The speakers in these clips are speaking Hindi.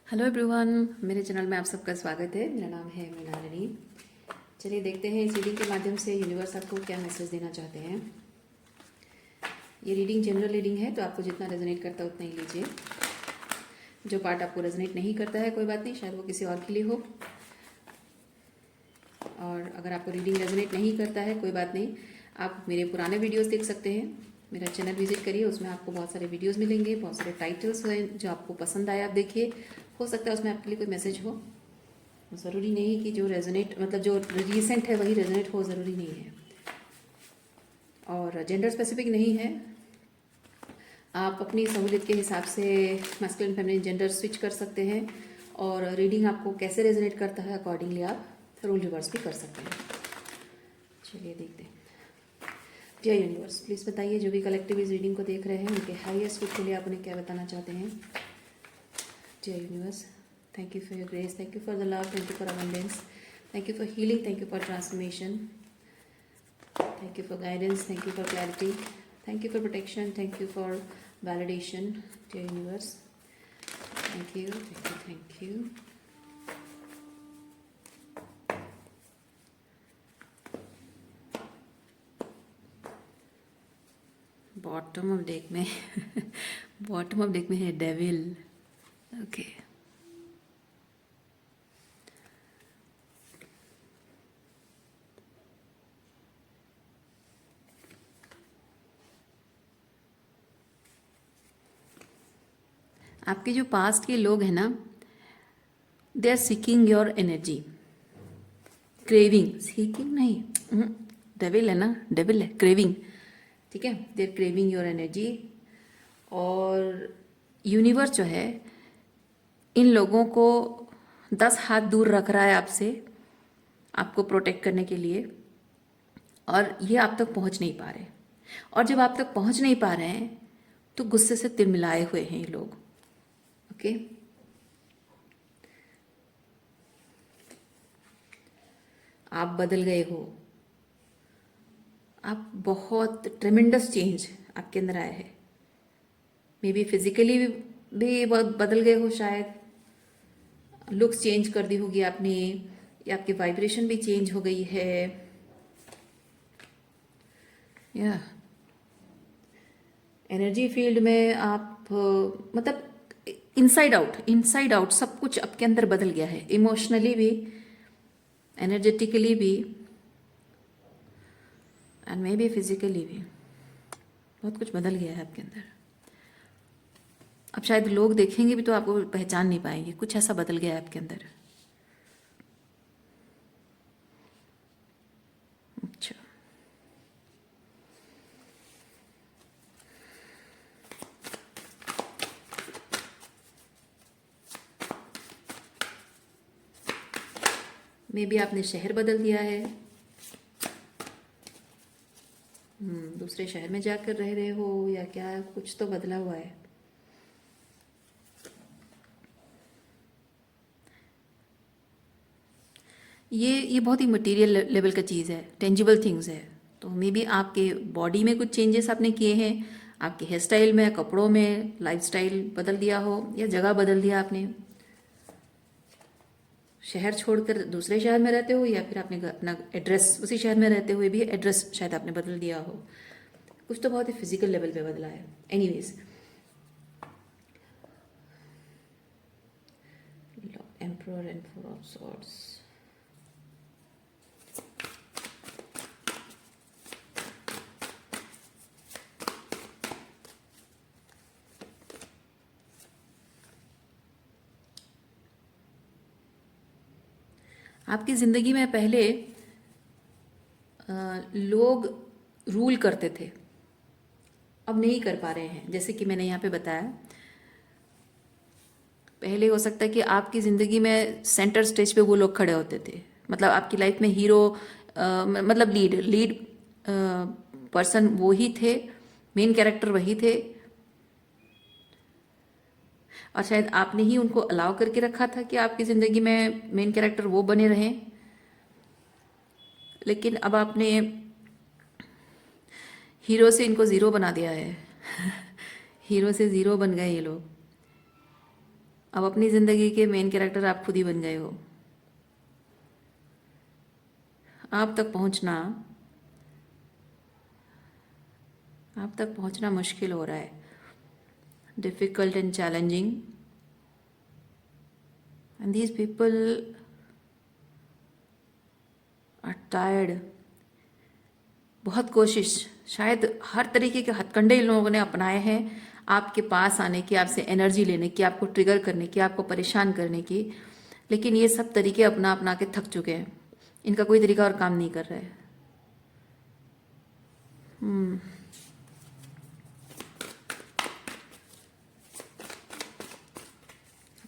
हेलो एवरीवन, मेरे चैनल में आप सबका स्वागत है। मेरा नाम है मृणालिनी। चलिए देखते हैं इस रीडिंग के माध्यम से यूनिवर्स आपको क्या मैसेज देना चाहते हैं। ये रीडिंग जनरल रीडिंग है, तो आपको जितना रेजोनेट करता है उतना ही लीजिए। जो पार्ट आपको रेजोनेट नहीं करता है कोई बात नहीं, शायद वो किसी और के लिए हो। और अगर आपको रीडिंग रेजोनेट नहीं करता है कोई बात नहीं, आप मेरे पुराने वीडियोज़ देख सकते हैं। मेरा चैनल विजिट करिए, उसमें आपको बहुत सारे वीडियोज़ मिलेंगे, बहुत सारे टाइटल्स हैं जो आपको पसंद आए आप देखिए। हो सकता है उसमें आपके लिए कोई मैसेज हो। ज़रूरी नहीं कि जो रेजोनेट मतलब जो रिसेंट है वही रेजोनेट हो, ज़रूरी नहीं है। और जेंडर स्पेसिफिक नहीं है, आप अपनी सहूलियत के हिसाब से मैस्कुलिन फेमिनिन जेंडर स्विच कर सकते हैं। और रीडिंग आपको कैसे रेजोनेट करता है अकॉर्डिंगली आप रोल रिवर्स भी कर सकते हैं। चलिए देखते हैं। डियर यूनिवर्स, प्लीज़ बताइए जो भी कलेक्टिव इस रीडिंग को देख रहे हैं उनके हाईएस्ट गुड के लिए आप उन्हें क्या बताना चाहते हैं। Dear universe, thank you for your grace, thank you for the love, thank you for abundance, thank you for healing, thank you for transformation, thank you for guidance, thank you for clarity, thank you for protection, thank you for validation. Dear universe, thank you, thank you, thank you. Bottom of deck में बॉटम ऑफ डेक में है डेविल। ओके, आपके जो पास्ट के लोग हैं ना, they are seeking your energy. Craving, seeking नहीं, डेविल है ना, डेविल है, क्रेविंग। ठीक है, they are craving your energy. और यूनिवर्स जो है इन लोगों को 10 हाथ दूर रख रहा है आपसे, आपको प्रोटेक्ट करने के लिए। और ये आप तक पहुंच नहीं पा रहे। और जब आप तक पहुंच नहीं पा रहे हैं तो गुस्से से तिलमिलाए हुए हैं ये लोग। ओके, आप बदल गए हो। आप बहुत ट्रेमेंडस चेंज आपके अंदर आया है। मे बी फिजिकली भी बहुत बदल गए हो, शायद लुक्स चेंज कर दी होगी आपने, या आपकी वाइब्रेशन भी चेंज हो गई है। या एनर्जी फील्ड में आप मतलब इनसाइड आउट सब कुछ आपके अंदर बदल गया है। इमोशनली भी, एनर्जेटिकली भी, एंड मे बी फिजिकली भी बहुत कुछ बदल गया है आपके अंदर। अब शायद लोग देखेंगे भी तो आपको पहचान नहीं पाएंगे, कुछ ऐसा बदल गया है आपके अंदर। अच्छा, मे बी आपने शहर बदल दिया है। दूसरे शहर में जाकर रह रहे हो या क्या, कुछ तो बदला हुआ है। ये बहुत ही मटेरियल लेवल का चीज़ है, टेंजिबल थिंग्स है। तो मे बी आपके बॉडी में कुछ चेंजेस आपने किए हैं, आपके हेयर स्टाइल में, कपड़ों में, लाइफस्टाइल बदल दिया हो, या जगह बदल दिया आपने। शहर छोड़कर दूसरे शहर में रहते हो, या फिर आपने अपना एड्रेस उसी शहर में रहते हुए भी एड्रेस शायद आपने बदल दिया हो। कुछ तो बहुत ही फिजिकल लेवल पे बदला है। Anyways, emperor and four of swords. आपकी ज़िंदगी में पहले लोग रूल करते थे, अब नहीं कर पा रहे हैं। जैसे कि मैंने यहाँ पे बताया, पहले हो सकता है कि आपकी ज़िंदगी में सेंटर स्टेज पे वो लोग खड़े होते थे, मतलब आपकी लाइफ में हीरो, मतलब लीड पर्सन वो ही थे, मेन कैरेक्टर वही थे। और शायद आपने ही उनको अलाउ करके रखा था कि आपकी ज़िंदगी में मेन कैरेक्टर वो बने रहें। लेकिन अब आपने हीरो से इनको ज़ीरो बना दिया है हीरो से ज़ीरो बन गए ये लोग। अब अपनी ज़िंदगी के मेन कैरेक्टर आप खुद ही बन गए हो। आप तक पहुंचना मुश्किल हो रहा है, difficult and challenging, and these people are tired. बहुत कोशिश, शायद हर तरीके के हथकंडे इन लोगों ने अपनाए हैं आपके पास आने की, आपसे एनर्जी लेने की, आपको ट्रिगर करने की, आपको परेशान करने की, लेकिन ये सब तरीके अपना अपना के थक चुके हैं। इनका कोई तरीका और काम नहीं कर रहा है।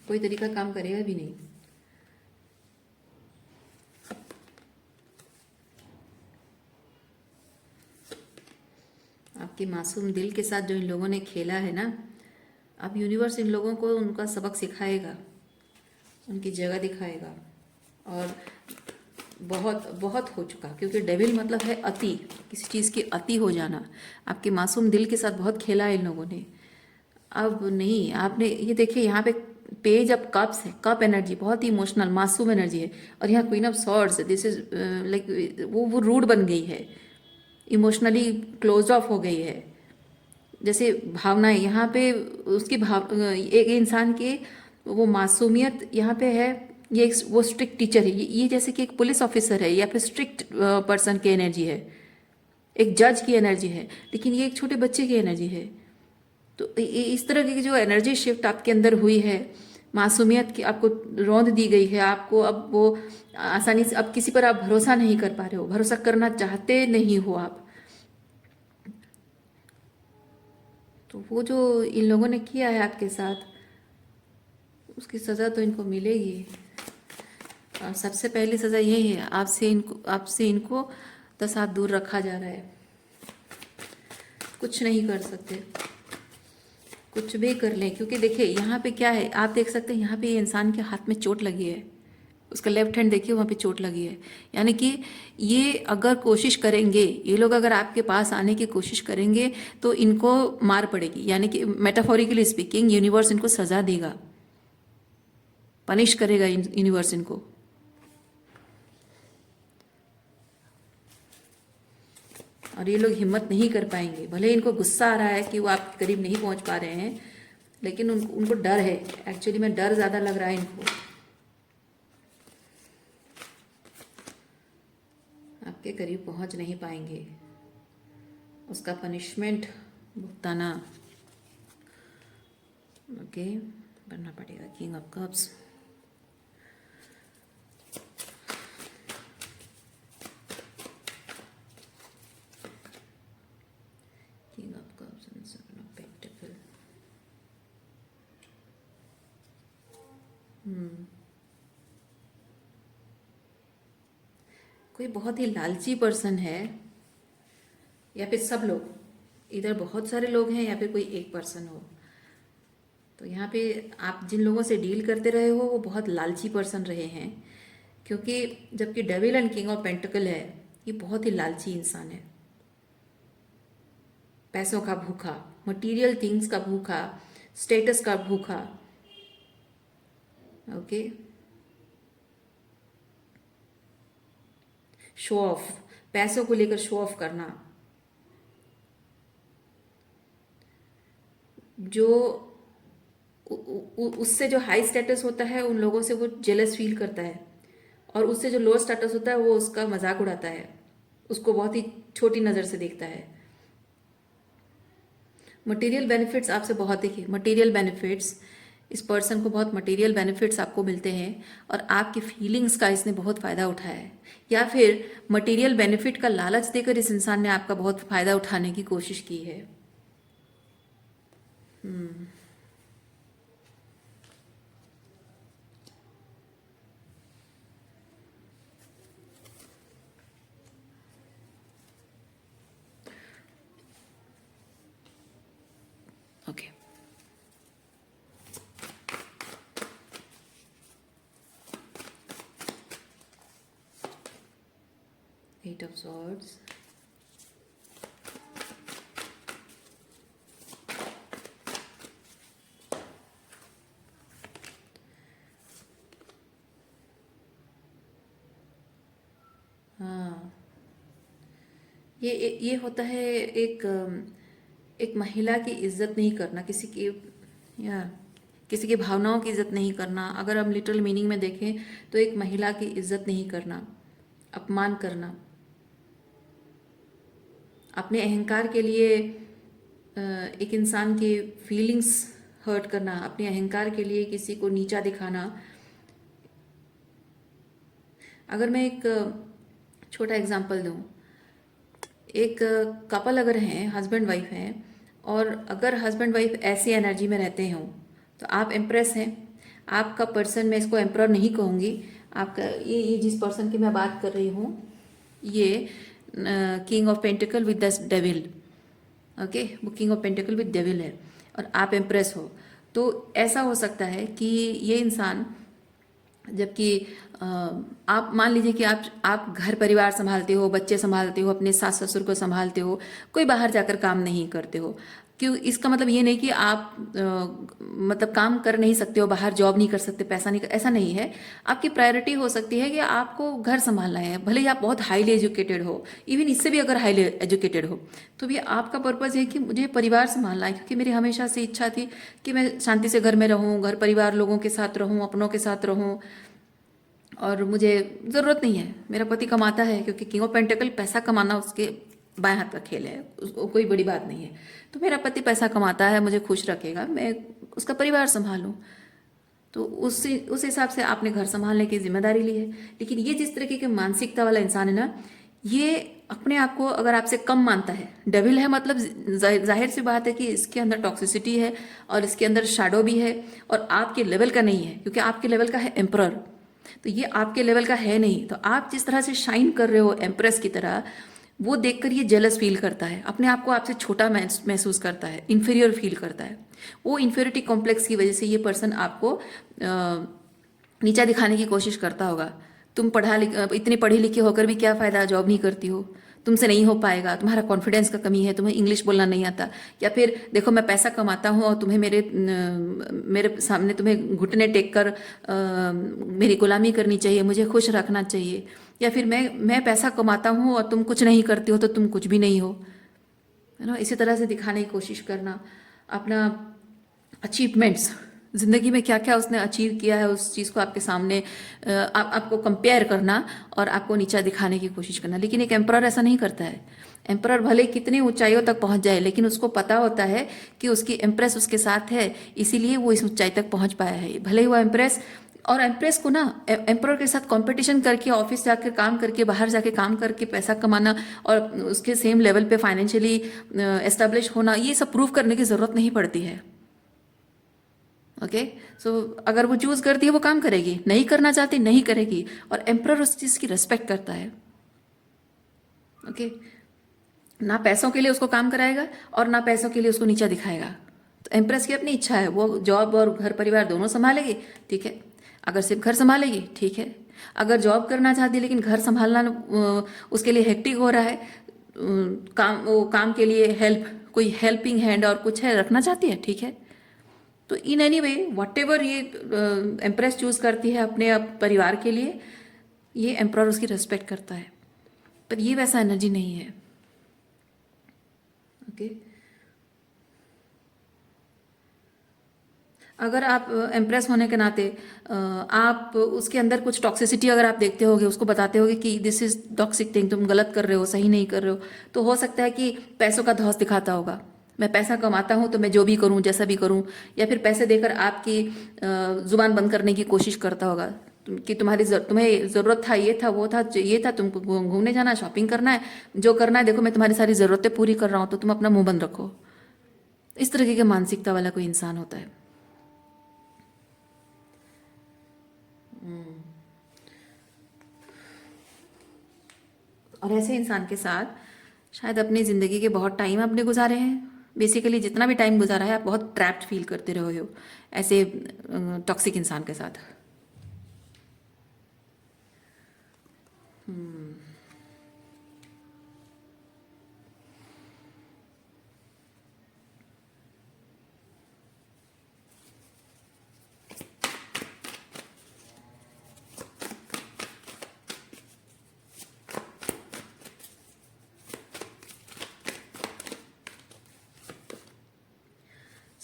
कोई तरीका काम करेगा भी नहीं। आपके मासूम दिल के साथ जो इन लोगों ने खेला है ना, अब यूनिवर्स इन लोगों को उनका सबक सिखाएगा, उनकी जगह दिखाएगा। और बहुत बहुत हो चुका, क्योंकि डेविल मतलब है अति, किसी चीज़ की अति हो जाना। आपके मासूम दिल के साथ बहुत खेला है इन लोगों ने। अब नहीं, आपने ये देखिए यहाँ पे पेज ऑफ कप्स है, कप एनर्जी, बहुत ही इमोशनल मासूम एनर्जी है। और यहाँ queen of swords, this is like वो रूड बन गई है, इमोशनली क्लोज ऑफ हो गई है। जैसे भावनाएं यहाँ पे उसकी एक इंसान की वो मासूमियत यहाँ पे है। ये एक वो स्ट्रिक्ट टीचर है, ये जैसे कि एक पुलिस ऑफिसर है या फिर स्ट्रिक्ट पर्सन की एनर्जी है, एक जज की एनर्जी है, लेकिन ये एक छोटे बच्चे की एनर्जी है। तो इस तरह की जो एनर्जी शिफ्ट आपके अंदर हुई है, मासूमियत की आपको रौंद दी गई है, आपको अब वो आसानी से अब किसी पर आप भरोसा नहीं कर पा रहे हो, भरोसा करना चाहते नहीं हो आप। तो वो जो इन लोगों ने किया है आपके साथ, उसकी सज़ा तो इनको मिलेगी। और सबसे पहली सज़ा यही है, आपसे इनको 10 हाथ दूर रखा जा रहा है। कुछ नहीं कर सकते, कुछ भी कर लें, क्योंकि देखिए यहाँ पे क्या है, आप देख सकते हैं यहाँ पे ये इंसान के हाथ में चोट लगी है, उसका लेफ्ट हैंड देखिए वहाँ पे चोट लगी है। यानी कि ये अगर कोशिश करेंगे, ये लोग अगर आपके पास आने की कोशिश करेंगे तो इनको मार पड़ेगी। यानी कि मेटाफोरिकली स्पीकिंग यूनिवर्स इनको सजा देगा, पनिश करेगा यूनिवर्स इनको। और ये लोग हिम्मत नहीं कर पाएंगे, भले इनको गुस्सा आ रहा है कि वो आपके करीब नहीं पहुंच पा रहे हैं, लेकिन उनको डर है। एक्चुअली में डर ज़्यादा लग रहा है इनको, आपके करीब पहुंच नहीं पाएंगे, उसका पनिशमेंट भुगताना ओके करना पड़ेगा। King of cups, king of cups and seven of pentacle. कोई बहुत ही लालची पर्सन है, या फिर सब लोग, इधर बहुत सारे लोग हैं या फिर कोई एक पर्सन हो। तो यहाँ पे आप जिन लोगों से डील करते रहे हो वो बहुत लालची पर्सन रहे हैं, क्योंकि जबकि devil and king of pentacle है, ये बहुत ही लालची इंसान है, पैसों का भूखा, मटेरियल थिंग्स का भूखा, स्टेटस का भूखा। ओके, शो ऑफ, पैसों को लेकर शो ऑफ करना, जो उससे जो हाई स्टेटस होता है उन लोगों से वो जेलस फील करता है, और उससे जो लो स्टेटस होता है वो उसका मजाक उड़ाता है, उसको बहुत ही छोटी नज़र से देखता है। मटेरियल बेनिफिट्स आपसे बहुत, देखिए मटेरियल बेनिफिट्स, इस पर्सन को बहुत मटेरियल बेनिफिट्स आपको मिलते हैं, और आपकी फीलिंग्स का इसने बहुत फ़ायदा उठाया है, या फिर मटेरियल बेनिफिट का लालच देकर इस इंसान ने आपका बहुत फ़ायदा उठाने की कोशिश की है। ओके, एट ऑफ सॉर्ड्स, ये होता है एक एक महिला की इज्जत नहीं करना, या किसी की भावनाओं की इज्जत नहीं करना। अगर हम लिटरल मीनिंग में देखें तो एक महिला की इज्जत नहीं करना, अपमान करना, अपने अहंकार के लिए एक इंसान की फीलिंग्स हर्ट करना, अपने अहंकार के लिए किसी को नीचा दिखाना। अगर मैं एक छोटा एग्जांपल दूं, एक कपल अगर हैं, हस्बैंड वाइफ हैं, और अगर हस्बैंड वाइफ ऐसी एनर्जी में रहते हों तो आप एम्प्रेस हैं। आपका पर्सन, मैं इसको एम्प्रर नहीं कहूँगी, आपका ये जिस पर्सन की मैं बात कर रही हूँ, ये king of pentacle with the devil. Okay, वो king of pentacle with devil है और आप एम्प्रेस हो। तो ऐसा हो सकता है कि ये इंसान, जबकि आप मान लीजिए कि आप घर परिवार संभालते हो, बच्चे संभालते हो, अपने सास ससुर को संभालते हो, कोई बाहर जाकर काम नहीं करते हो। क्यों? इसका मतलब ये नहीं कि आप मतलब काम कर नहीं सकते हो, बाहर जॉब नहीं कर सकते, पैसा नहीं ऐसा नहीं है। आपकी प्रायोरिटी हो सकती है कि आपको घर संभालना है, भले ही आप बहुत हाईली एजुकेटेड हो, इवन इससे भी अगर हाईली एजुकेटेड हो तो भी आपका पर्पज़ है कि मुझे परिवार संभालना है, क्योंकि मेरी हमेशा से इच्छा थी कि मैं शांति से घर में रहूँ, घर परिवार लोगों के साथ रहूँ, अपनों के साथ रहूँ, और मुझे ज़रूरत नहीं है, मेरा पति कमाता है, क्योंकि किंग ऑफ पेंटिकल पैसा कमाना उसके बाएं हाथ का खेल है, कोई बड़ी बात नहीं है। तो मेरा पति पैसा कमाता है, मुझे खुश रखेगा, मैं उसका परिवार संभालूं। तो उस हिसाब से आपने घर संभालने की जिम्मेदारी ली है। लेकिन ये जिस तरीके की मानसिकता वाला इंसान है ना, ये अपने आप को अगर आपसे कम मानता है, डेविल है, मतलब जाहिर सी बात है कि इसके अंदर टॉक्सिसिटी है और इसके अंदर शैडो भी है, और आपके लेवल का नहीं है, क्योंकि आपके लेवल का है एम्परर, तो ये आपके लेवल का है नहीं। तो आप जिस तरह से शाइन कर रहे हो एम्प्रेस की तरह, वो देखकर ये जेलस फील करता है, अपने आप को आपसे छोटा महसूस करता है, इन्फीरियर फील करता है। वो इन्फीरियरिटी कॉम्प्लेक्स की वजह से ये पर्सन आपको नीचा दिखाने की कोशिश करता होगा। तुम इतनी पढ़ी लिखी होकर भी क्या फ़ायदा, जॉब नहीं करती हो, तुमसे नहीं हो पाएगा, तुम्हारा कॉन्फिडेंस का कमी है, तुम्हें इंग्लिश बोलना नहीं आता, या फिर देखो मैं पैसा कमाता हूँ और तुम्हें मेरे सामने तुम्हें घुटने टेक कर मेरी गुलामी करनी चाहिए, मुझे खुश रखना चाहिए, या फिर मैं पैसा कमाता हूँ और तुम कुछ नहीं करती हो तो तुम कुछ भी नहीं हो, है ना। इसी तरह से दिखाने की कोशिश करना अपना अचीवमेंट्स, ज़िंदगी में क्या क्या उसने अचीव किया है उस चीज़ को आपके सामने आपको कंपेयर करना और आपको नीचा दिखाने की कोशिश करना। लेकिन एक एम्परर ऐसा नहीं करता है। एम्परर भले कितनी ऊंचाइयों तक पहुंच जाए, लेकिन उसको पता होता है कि उसकी एम्प्रेस उसके साथ है, इसीलिए वो इस ऊंचाई तक पहुंच पाया है। भले ही वो एम्प्रेस को ना एम्परर के साथ कंपटीशन करके, ऑफिस जाकर काम करके, बाहर जाके काम करके पैसा कमाना और उसके सेम लेवल पे फाइनेंशियली एस्टेब्लिश होना, ये सब प्रूव करने की ज़रूरत नहीं पड़ती है। ओके, सो अगर वो चूज करती है वो काम करेगी, नहीं करना चाहती नहीं करेगी, और एम्परर उस चीज़ की रेस्पेक्ट करता है। ओके, ना पैसों के लिए उसको काम कराएगा और ना पैसों के लिए उसको नीचा दिखाएगा। तो एम्प्रेस की अपनी इच्छा है, वो जॉब और घर परिवार दोनों संभालेगी, ठीक है। अगर सिर्फ घर संभालेगी, ठीक है। अगर जॉब करना चाहती है लेकिन घर संभालना उसके लिए हेक्टिक हो रहा है, काम के लिए कोई हेल्पिंग हैंड और कुछ है रखना चाहती है, ठीक है। तो in any way what ever ये एम्प्रेस चूज करती है अपने परिवार के लिए, ये एम्प्रर उसकी रेस्पेक्ट करता है, पर ये वैसा एनर्जी नहीं है। ओके, अगर आप एम्प्रेस होने के नाते आप उसके अंदर कुछ टॉक्सिसिटी अगर आप देखते होगे, उसको बताते होगे कि दिस इज टॉक्सिक थिंग, तुम गलत कर रहे हो, सही नहीं कर रहे हो, तो हो सकता है कि पैसों का धौस दिखाता होगा। मैं पैसा कमाता हूँ तो मैं जो भी करूँ, जैसा भी करूँ, या फिर पैसे देकर आपकी जुबान बंद करने की कोशिश करता होगा कि तुम्हें ज़रूरत था, ये था, वो था, ये था, तुमको घूमने जाना, शॉपिंग करना है, जो करना है, देखो मैं तुम्हारी सारी ज़रूरतें पूरी कर रहा हूँ, तो तुम अपना मुंह बंद रखो। इस तरीके की मानसिकता वाला कोई इंसान होता है। और ऐसे इंसान के साथ शायद अपनी ज़िंदगी के बहुत टाइम आपने गुजारे हैं। बेसिकली जितना भी टाइम गुजारा है आप बहुत ट्रैप्ड फील करते रहे हो ऐसे टॉक्सिक इंसान के साथ।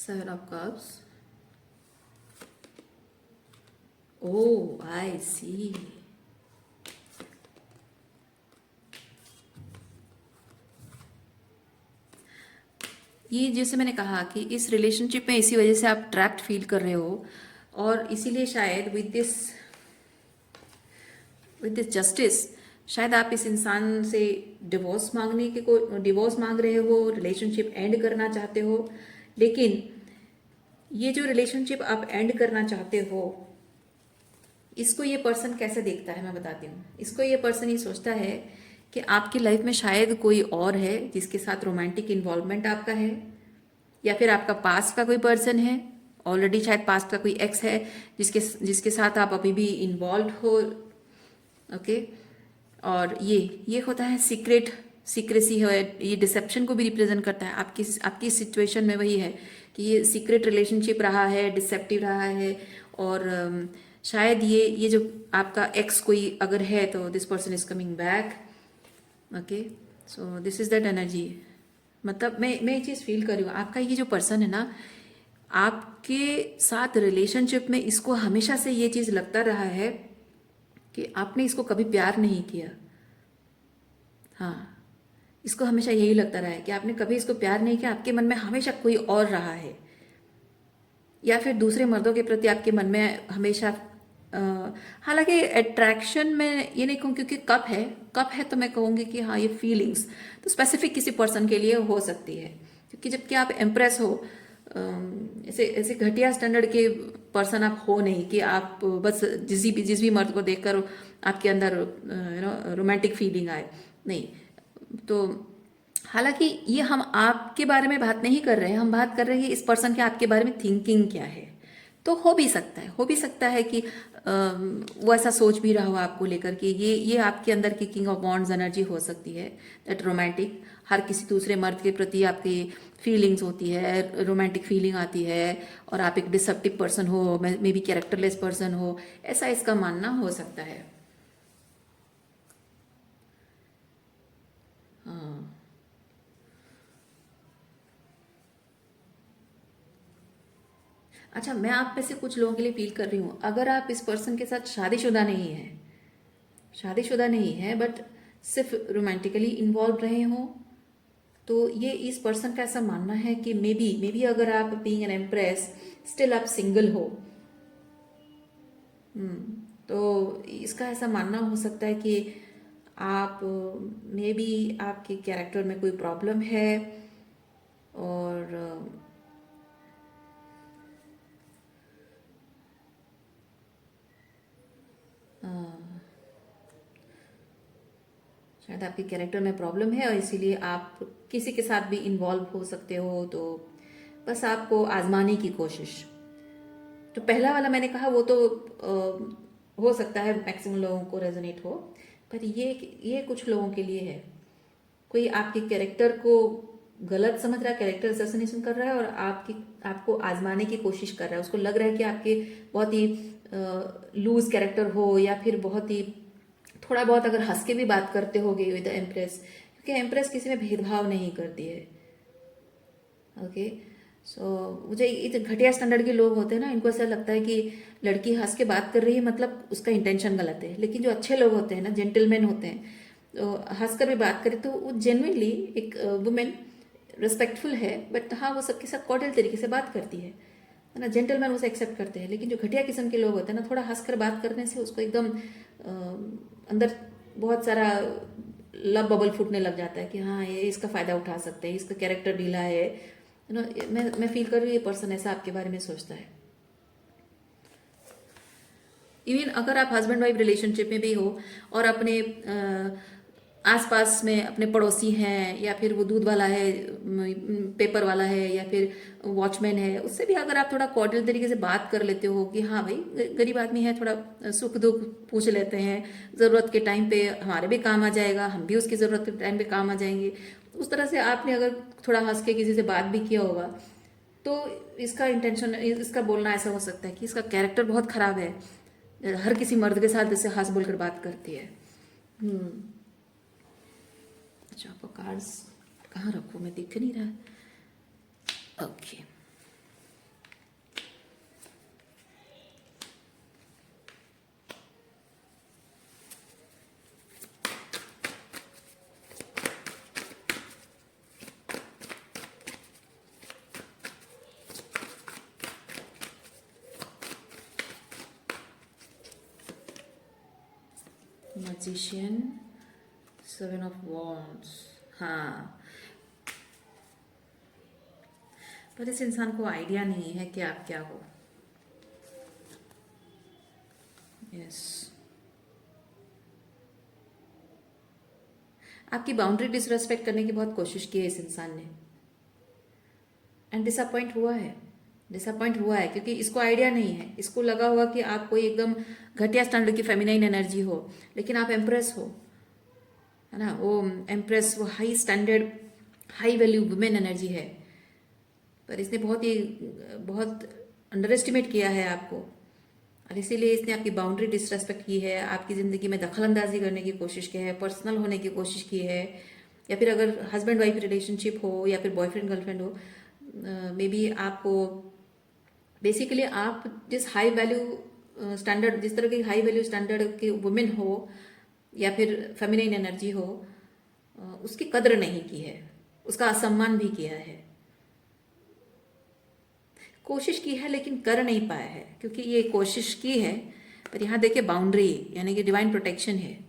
Seven of Cups. Oh, I see. ये जैसे मैंने कहा कि इस रिलेशनशिप में इसी वजह से आप ट्रैप्ड फील कर रहे हो, और इसीलिए शायद विद दिस जस्टिस शायद आप इस इंसान से डिवोर्स मांग रहे हो, रिलेशनशिप एंड करना चाहते हो। लेकिन ये जो रिलेशनशिप आप एंड करना चाहते हो, इसको ये पर्सन कैसे देखता है मैं बताती हूँ। इसको ये पर्सन ये सोचता है कि आपकी लाइफ में शायद कोई और है जिसके साथ रोमांटिक इन्वॉल्वमेंट आपका है, या फिर आपका पास्ट का कोई पर्सन है, ऑलरेडी शायद पास्ट का कोई एक्स है जिसके साथ आप अभी भी इन्वॉल्व हो। ओके। और ये होता है सीक्रेसी है, ये डिसेप्शन को भी रिप्रेजेंट करता है। आपकी सिचुएशन में वही है कि ये सीक्रेट रिलेशनशिप रहा है, डिसेप्टिव रहा है, और शायद ये जो आपका एक्स कोई अगर है तो this person is coming back. Okay, so this is that energy. मतलब मैं ये चीज़ फील कर रही हूँ, आपका ये जो पर्सन है ना, आपके साथ रिलेशनशिप में इसको हमेशा से ये चीज़ लगता रहा है कि आपने इसको कभी प्यार नहीं किया। हाँ, इसको हमेशा यही लगता रहा है कि आपने कभी इसको प्यार नहीं किया, आपके मन में हमेशा कोई और रहा है, या फिर दूसरे मर्दों के प्रति आपके मन में हमेशा हालांकि अट्रैक्शन में ये नहीं कहूँ, क्योंकि कप है तो मैं कहूँगी कि हाँ ये फीलिंग्स तो स्पेसिफिक किसी पर्सन के लिए हो सकती है, क्योंकि जबकि आप इम्प्रेस हो, ऐसे ऐसे घटिया स्टैंडर्ड के पर्सन आप हो नहीं कि आप बस जिस भी मर्द को देखकर आपके अंदर रोमांटिक फीलिंग आए, नहीं। तो हालांकि ये हम आपके बारे में बात नहीं कर रहे हैं, हम बात कर रहे हैं इस पर्सन के आपके बारे में थिंकिंग क्या है। तो हो भी सकता है कि वो ऐसा सोच भी रहा हो आपको लेकर कि ये आपके अंदर की किंग ऑफ वॉन्ड्स एनर्जी हो सकती है, दैट रोमांटिक, हर किसी दूसरे मर्द के प्रति आपकी फीलिंग्स होती है, रोमांटिक फीलिंग आती है, और आप एक डिसेप्टिव पर्सन हो, मे बी कैरेक्टरलेस पर्सन हो, ऐसा इसका मानना हो सकता है। हाँ, अच्छा, मैं आप में से कुछ लोगों के लिए फील कर रही हूँ, अगर आप इस पर्सन के साथ शादीशुदा नहीं है बट सिर्फ रोमांटिकली इन्वॉल्व रहे हो, तो ये इस पर्सन का ऐसा मानना है कि मे बी अगर आप बीइंग एन एम्प्रेस स्टिल आप सिंगल हो, तो इसका ऐसा मानना हो सकता है कि आप मे बी आपके कैरेक्टर में कोई प्रॉब्लम है, और शायद आपके कैरेक्टर में प्रॉब्लम है, और इसीलिए आप किसी के साथ भी इन्वॉल्व हो सकते हो, तो बस आपको आजमाने की कोशिश। तो पहला वाला मैंने कहा वो तो हो सकता है मैक्सिमम लोगों को रेजोनेट हो, पर ये कुछ लोगों के लिए है। कोई आपके कैरेक्टर को गलत समझ रहा है, कैरेक्टर असैसिनेशन कर रहा है, और आपको आजमाने की कोशिश कर रहा है। उसको लग रहा है कि आपके बहुत ही लूज कैरेक्टर हो, या फिर बहुत ही थोड़ा बहुत अगर हंस के भी बात करते होगे विद एम्प्रेस, क्योंकि एम्प्रेस किसी में भेदभाव नहीं करती है। ओके, सो मुझे इतने घटिया स्टैंडर्ड के लोग होते हैं ना, इनको ऐसा लगता है कि लड़की हंस के बात कर रही है मतलब उसका इंटेंशन गलत है। लेकिन जो अच्छे लोग होते हैं ना, जेंटलमैन होते हैं, तो हंस कर भी बात करे तो वो जेन्युइनली एक वुमेन रिस्पेक्टफुल है, बट हाँ वो सबके साथ कॉर्डियल तरीके से बात करती है ना, जेंटलमैन उसे एक्सेप्ट करते हैं। लेकिन जो घटिया किस्म के लोग होते हैं ना, थोड़ा हंस कर बात करने से उसको एकदम अंदर बहुत सारा लव बबल फूटने लग जाता है कि हाँ ये इसका फ़ायदा उठा सकते हैं, इसका कैरेक्टर ढीला है, यू नो। मैं फील कर रही हूँ ये पर्सन ऐसा आपके बारे में सोचता है। इवन अगर आप हस्बैंड वाइफ रिलेशनशिप में भी हो, और अपने आसपास में अपने पड़ोसी हैं, या फिर वो दूध वाला है, पेपर वाला है, या फिर वॉचमैन है, उससे भी अगर आप थोड़ा कॉर्डियल तरीके से बात कर लेते हो कि हाँ भाई गरीब आदमी है, थोड़ा सुख दुख पूछ लेते हैं, ज़रूरत के टाइम पे हमारे भी काम आ जाएगा, हम भी उसकी ज़रूरत के टाइम पे काम आ जाएंगे, उस तरह से आपने अगर थोड़ा हंस के किसी से बात भी किया होगा, तो इसका बोलना ऐसा हो सकता है कि इसका कैरेक्टर बहुत ख़राब है, हर किसी मर्द के साथ जैसे हंस बोलकर बात करती है। अच्छा, आपका कार्ड्स कहाँ रखूँ, मैं दिख नहीं रहा। Okay, magician, 7 of wands. हाँ, पर इस इंसान को आइडिया नहीं है कि आप क्या हो। यस, आपकी बाउंड्री डिसरेस्पेक्ट करने की बहुत कोशिश की है इस इंसान ने, एंड डिसअपॉइंट हुआ है क्योंकि इसको आइडिया नहीं है। इसको लगा हुआ कि आप कोई एकदम घटिया स्टैंडर्ड की फेमिनाइन एनर्जी हो, लेकिन आप एम्प्रेस हो, है ना। वो एम्प्रेस, वो high standard, high value women energy है, पर इसने बहुत अंडर एस्टिमेट किया है आपको, और इसीलिए इसने आपकी बाउंड्री डिसरेस्पेक्ट की है, आपकी ज़िंदगी में दखल अंदाजी करने की कोशिश की है, पर्सनल होने की कोशिश की है, या फिर अगर हस्बैंड वाइफ रिलेशनशिप हो या फिर बॉयफ्रेंड गर्लफ्रेंड हो, मे बी आपको बेसिकली आप जिस हाई वैल्यू स्टैंडर्ड, जिस तरह की हाई वैल्यू स्टैंडर्ड के वुमेन हो या फिर फेमिनाइन एनर्जी हो, उसकी कद्र नहीं की है, उसका असम्मान भी किया है। कोशिश की है लेकिन कर नहीं पाया है, क्योंकि ये कोशिश की है, पर यहाँ देखिए बाउंड्री यानी कि डिवाइन प्रोटेक्शन है।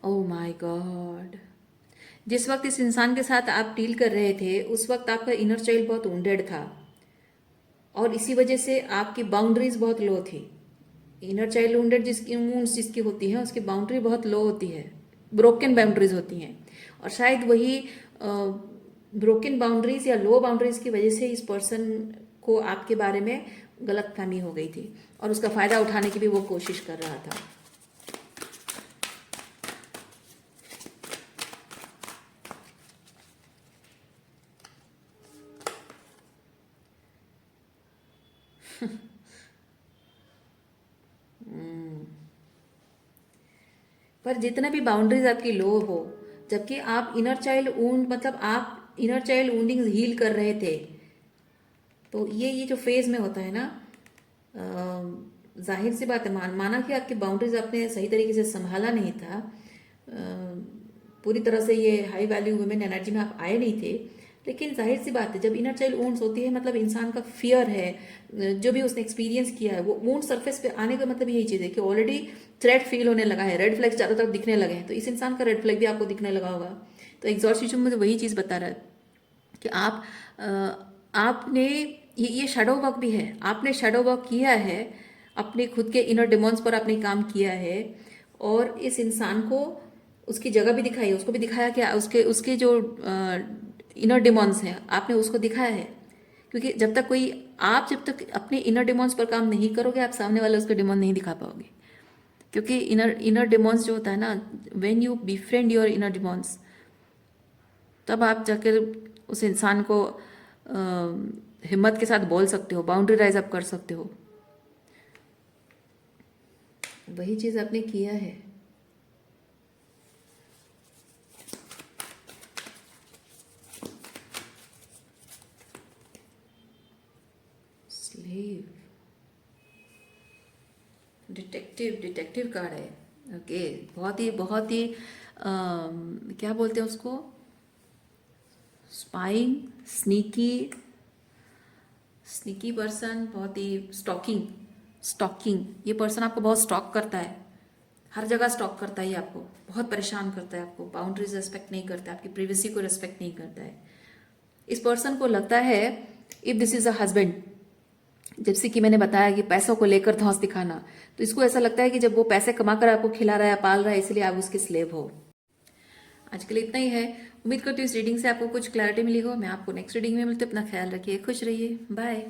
ओह माय गॉड, जिस वक्त इस इंसान के साथ आप डील कर रहे थे उस वक्त आपका इनर चाइल्ड बहुत वुंडेड था, और इसी वजह से आपकी बाउंड्रीज बहुत लो थी। इनर चाइल्ड वुंडेड जिसकी वुंड्स जिसकी होती हैं उसकी बाउंड्री बहुत लो होती है, ब्रोकन बाउंड्रीज होती हैं, और शायद वही ब्रोकन बाउंड्रीज या लो बाउंड्रीज की वजह से इस पर्सन को आपके बारे में गलतफहमी हो गई थी, और उसका फायदा उठाने की भी वो कोशिश कर रहा था। पर जितना भी बाउंड्रीज आपकी लो हो, जबकि आप इनर चाइल्ड वूंड, मतलब आप इनर चाइल्ड वूंडिंग हील कर रहे थे, तो ये जो फेज में होता है ना, जाहिर सी बात है, माना कि आपकी बाउंड्रीज आपने सही तरीके से संभाला नहीं था, पूरी तरह से ये हाई वैल्यू वुमेन एनर्जी में आप आए नहीं थे, लेकिन जाहिर सी बात है जब इनर चाइल्ड वुंड्स होती है, मतलब इंसान का फियर है, जो भी उसने एक्सपीरियंस किया है, वो वुंड सरफेस पे आने का मतलब यही चीज़ है कि ऑलरेडी थ्रेट फील होने लगा है, रेड फ्लैग्स चारों तरफ दिखने लगे हैं, तो इस इंसान का रेड फ्लैग भी आपको दिखने लगा होगा। तो एग्जॉर्सिज्म में वही चीज़ बता रहा है कि आपने ये शैडो वर्क भी है, आपने शैडो वर्क किया है, अपने खुद के इनर डिमॉन्स पर आपने काम किया है, और इस इंसान को उसकी जगह भी दिखाई है, उसको भी दिखाया कि उसके जो इनर डिमॉन्स हैं आपने उसको दिखाया है, क्योंकि जब तक अपने इनर डिमॉन्स पर काम नहीं करोगे, आप सामने वाले उसके डिमॉन नहीं दिखा पाओगे, क्योंकि इनर डिमॉन्स जो होता है ना, when you befriend your inner demons, तब आप जाकर उस इंसान को हिम्मत के साथ बोल सकते हो, बाउंड्री राइज अप कर सकते हो। वही चीज़ आपने किया है। स्लेव, डिटेक्टिव कार्ड है। ओके, बहुत ही क्या बोलते हैं उसको, स्पाइंग, स्नीकी पर्सन, बहुत ही स्टॉकिंग। ये पर्सन आपको बहुत स्टॉक करता है, हर जगह स्टॉक करता है, ये आपको बहुत परेशान करता है, आपको बाउंड्रीज रिस्पेक्ट नहीं करता है, आपकी प्रिवेसी को रिस्पेक्ट नहीं करता है। इस पर्सन को लगता है, if this is a husband, जैसे कि मैंने बताया कि पैसों को लेकर धौंस दिखाना, तो इसको ऐसा लगता है कि जब वो पैसे कमाकर आपको खिला रहा है, पाल रहा है, इसलिए आप उसके स्लेव हो। आज के लिए इतना ही है। उम्मीद करती हूँ इस रीडिंग से आपको कुछ क्लैरिटी मिली हो। मैं आपको नेक्स्ट रीडिंग में मिलती हूँ। अपना ख्याल रखिए, खुश रहिए, बाय।